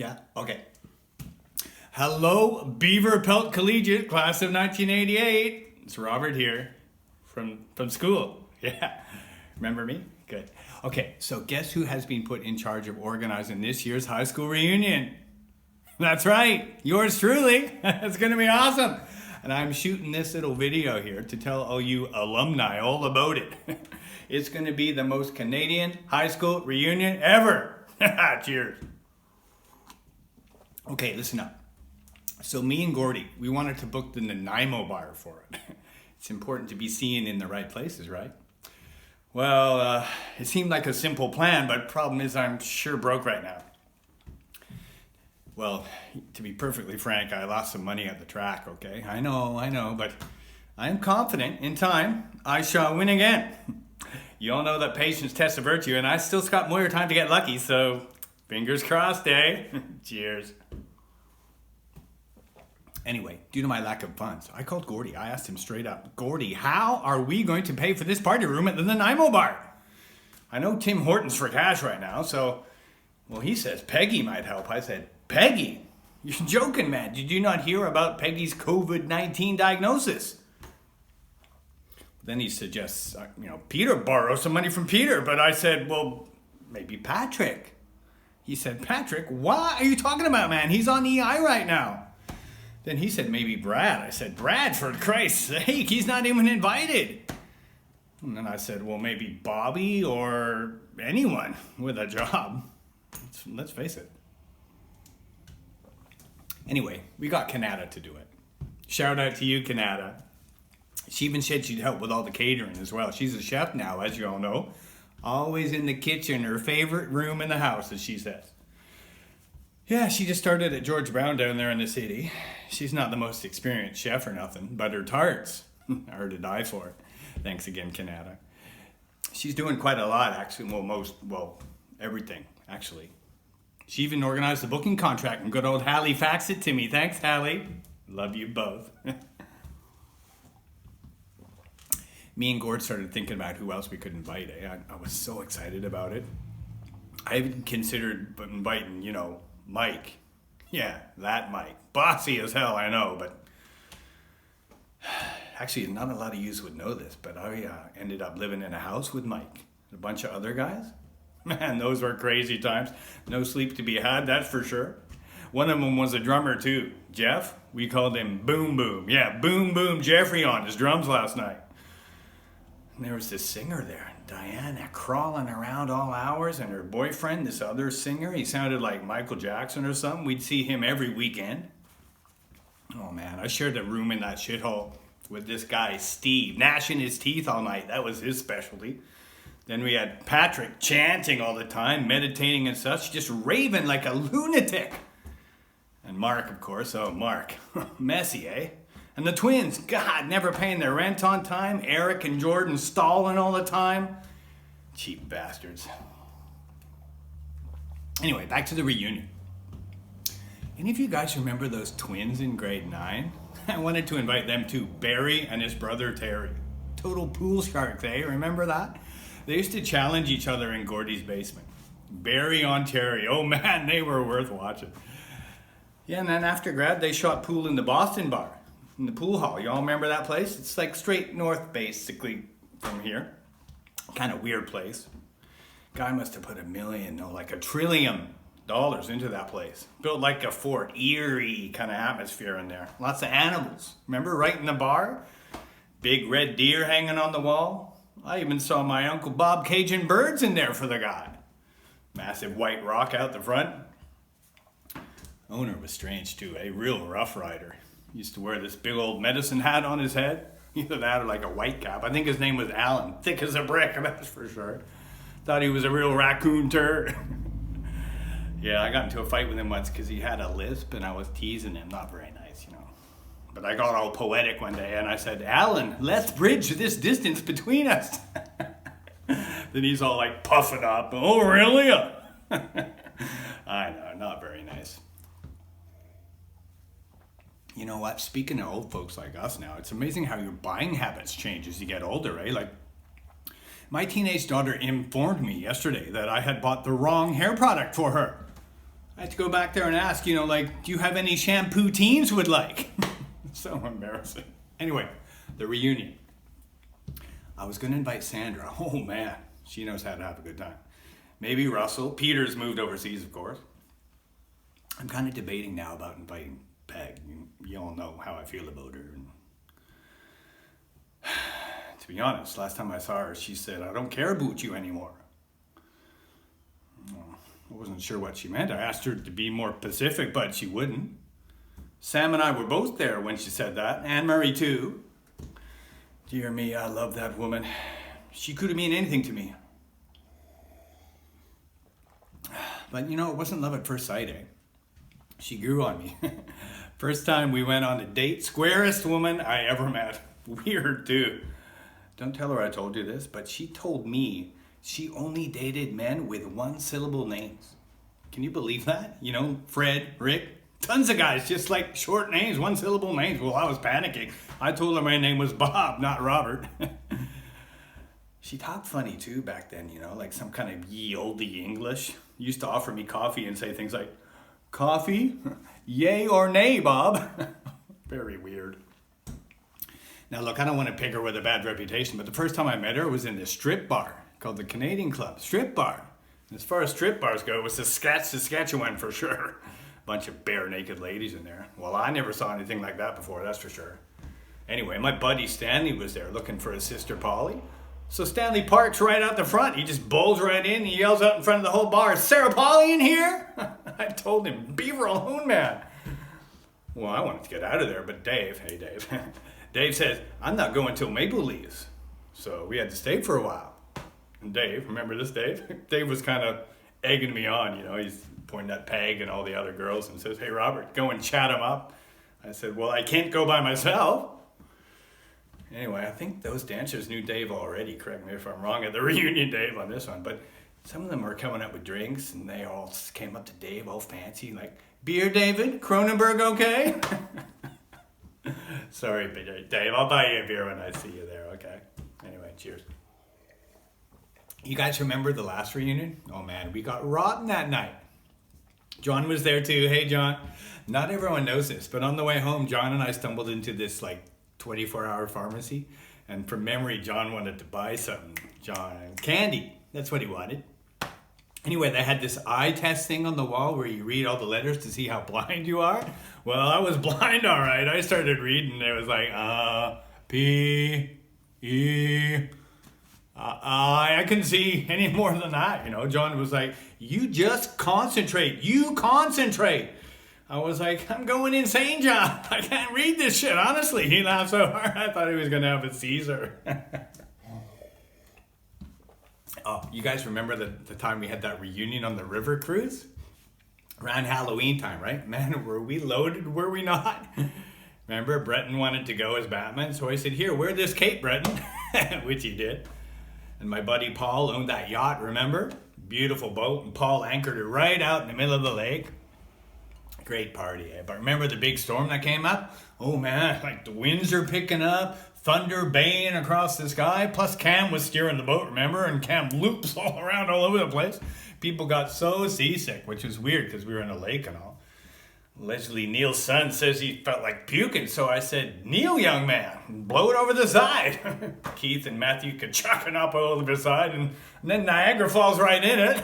Yeah, okay. Hello, Beaver Pelt Collegiate, class of 1988. It's Robert here from school. Yeah, remember me? Good. Okay, so guess who has been put in charge of organizing this year's high school reunion? That's right, yours truly. It's going to be awesome. And I'm shooting this little video here to tell all you alumni all about it. It's going to be the most Canadian high school reunion ever. Cheers. Okay, listen up. So me and Gordie, we wanted to book the Nanaimo bar for it. It's important to be seen in the right places, right? Well, it seemed like a simple plan, but problem is I'm sure broke right now. Well, to be perfectly frank, I lost some money at the track, okay? I know, but I'm confident in time I shall win again. You all know that patience Tessa Virtue, and I still got Moir time to get lucky, so fingers crossed, eh? Cheers. Anyway, due to my lack of funds, I called Gordie. I asked him straight up, Gordie, how are we going to pay for this party room at the Nanaimo bar? I know Tim Hortons for cash right now, so, well, he says Peggy might help. I said, Peggy? You're joking, man. Did you not hear about Peggy's COVID-19 diagnosis? Then he suggests, Peter borrow some money from Peter. But I said, well, maybe Patrick. He said, Patrick? What are you talking about, man? He's on EI right now. Then he said, maybe Brad. I said, Brad, for Christ's sake, he's not even invited. And then I said, well, maybe Bobby or anyone with a job. Let's face it. Anyway, we got Kanata to do it. Shout out to you, Kanata. She even said she'd help with all the catering as well. She's a chef now, as you all know. Always in the kitchen, her favorite room in the house, as she says. Yeah, she just started at George Brown down there in the city. She's not the most experienced chef or nothing, but her tarts are to die for. Thanks again, Kanata. She's doing quite a lot, actually. Everything, actually. She even organized the booking contract and good old Halifax it to me. Thanks, Hallie. Love you both. Me and Gord started thinking about who else we could invite. I was so excited about it. I even considered inviting, Mike. Yeah, that Mike. Bossy as hell, I know, but actually not a lot of yous would know this, but I ended up living in a house with Mike and a bunch of other guys. Man, those were crazy times. No sleep to be had, that's for sure. One of them was a drummer too. Jeff, we called him Boom Boom. Yeah, Boom Boom Geoffrion on his drums last night. And there was this singer there, Diana, crawling around all hours, and her boyfriend, this other singer, he sounded like Michael Jackson or something. We'd see him every weekend. Oh man, I shared a room in that shithole with this guy, Steve, gnashing his teeth all night. That was his specialty. Then we had Patrick chanting all the time, meditating and such, just raving like a lunatic. And Mark, of course. Oh, Mark. Messier. And the twins, God, never paying their rent on time. Eric and Jordan stalling all the time. Cheap bastards. Anyway, back to the reunion. Any of you guys remember those twins in grade 9? I wanted to invite them too, Barry and his brother Terry. Total pool sharks, eh? Remember that? They used to challenge each other in Gordie's basement. Barry on Terry. Oh man, they were worth watching. Yeah, and then after grad, they shot pool in the Boston bar, in the pool hall. Y'all remember that place? It's like straight north, basically, from here. Kind of weird place. Guy must have put like $1 trillion into that place. Built like a fort, eerie kind of atmosphere in there. Lots of animals. Remember, right in the bar? Big red deer hanging on the wall. I even saw my Uncle Bob caging birds in there for the guy. Massive white rock out the front. Owner was strange too, a real rough rider. Used to wear this big old medicine hat on his head. Either that or like a white cap. I think his name was Alan. Thick as a brick, that's for sure. Thought he was a real raccoon turd. Yeah, I got into a fight with him once because he had a lisp and I was teasing him. Not very nice, But I got all poetic one day and I said, Alan, let's bridge this distance between us. Then he's all like puffing up. Oh, really? I know, not very nice. You know what? Speaking of old folks like us now, it's amazing how your buying habits change as you get older, eh? Like, my teenage daughter informed me yesterday that I had bought the wrong hair product for her. I had to go back there and ask, you know, like, do you have any shampoo teens would like? So embarrassing. Anyway, the reunion. I was going to invite Sandra. Oh man, she knows how to have a good time. Maybe Russell. Peter's moved overseas, of course. I'm kind of debating now about inviting Peg. You all know how I feel about her. And to be honest, last time I saw her, she said, I don't care about you anymore. Well, I wasn't sure what she meant. I asked her to be more specific, but she wouldn't. Sam and I were both there when she said that. Anne-Marie too. Dear me, I love that woman. She could have meant anything to me. But you know, it wasn't love at first sight, eh? She grew on me. First time we went on a date, squarest woman I ever met. Weird too. Don't tell her I told you this, but she told me she only dated men with one-syllable names. Can you believe that? You know, Fred, Rick, tons of guys, just like short names, one-syllable names. Well, I was panicking. I told her my name was Bob, not Robert. She talked funny too back then, you know, like some kind of ye olde English. Used to offer me coffee and say things like, coffee? Yay or nay, Bob? Very weird. Now look, I don't want to pick her with a bad reputation, but the first time I met her was in this strip bar called the Canadian Club. Strip bar. And as far as strip bars go, it was Saskatchewan for sure. Bunch of bare naked ladies in there. Well, I never saw anything like that before, that's for sure. Anyway, my buddy Stanley was there looking for his sister Polly. So Stanley parks right out the front. He just bowls right in. He yells out in front of the whole bar, "Is Sarah Polly in here?" I told him, "Beaver alone, man." Well, I wanted to get out of there, but Dave, hey Dave, Dave says, "I'm not going till Mabel leaves." So we had to stay for a while. And Dave, remember this Dave? Dave was kind of egging me on, you know. He's pointing at Peg and all the other girls and says, "Hey Robert, go and chat him up." I said, "Well, I can't go by myself." Anyway, I think those dancers knew Dave already. Correct me if I'm wrong at the reunion, Dave, on this one. But some of them were coming up with drinks, and they all came up to Dave all fancy, like, "Beer, David? Cronenberg okay?" Sorry, Dave. I'll buy you a beer when I see you there, okay? Anyway, cheers. You guys remember the last reunion? Oh, man, we got rotten that night. John was there, too. Hey, John. Not everyone knows this, but on the way home, John and I stumbled into this, 24-hour pharmacy, and from memory, John wanted to buy something. Candy. That's what he wanted. Anyway, they had this eye test thing on the wall where you read all the letters to see how blind you are. Well, I was blind, all right. I started reading. It was like, P, E, I couldn't see any more than that, you know. John was like, "You just concentrate. You concentrate." I was like, "I'm going insane, John. I can't read this shit, honestly." He laughed so hard, I thought he was going to have a Caesar. Oh, you guys remember the time we had that reunion on the river cruise? Around Halloween time, right? Man, were we loaded, were we not? Remember, Breton wanted to go as Batman, so I said, "Here, wear this cape, Breton." Which he did. And my buddy Paul owned that yacht, remember? Beautiful boat, and Paul anchored it right out in the middle of the lake. Great party, eh? But remember the big storm that came up? Oh man, the winds are picking up, thunder baying across the sky, plus Cam was steering the boat, remember? And Cam loops all around all over the place. People got so seasick, which was weird because we were in a lake and all. Allegedly, Neil's son says he felt like puking, so I said, "Neil, young man, blow it over the side." Keith and Matthew could chuck it up over the side, and then Niagara falls right in it.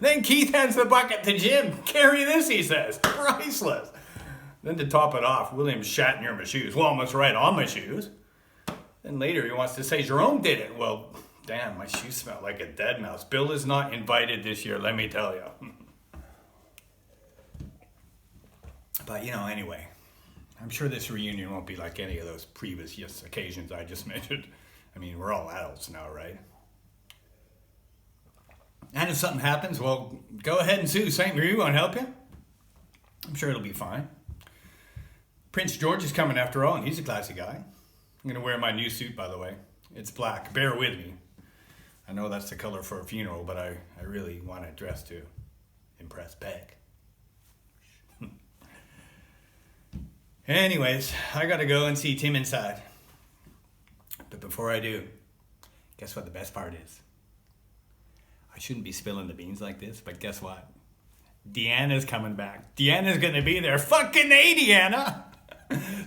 Then Keith hands the bucket to Jim. "Carry this," he says. Priceless. Then to top it off, William shat near my shoes. Well, almost right on my shoes. Then later he wants to say Jerome did it. Well, damn, my shoes smell like a dead mouse. Bill is not invited this year, let me tell you. But, anyway, I'm sure this reunion won't be like any of those previous occasions I just mentioned. I mean, we're all adults now, right? And if something happens, well, go ahead and sue. St. Louis won't help you. I'm sure it'll be fine. Prince George is coming after all, and he's a classy guy. I'm going to wear my new suit, by the way. It's black. Bear with me. I know that's the color for a funeral, but I really want to dress to impress Peg. Anyways, I got to go and see Tim inside. But before I do, guess what the best part is? I shouldn't be spilling the beans like this, but guess what? Deanna's coming back. Deanna's gonna be there. Fucking A, Deanna!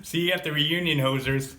See you at the reunion, hosers.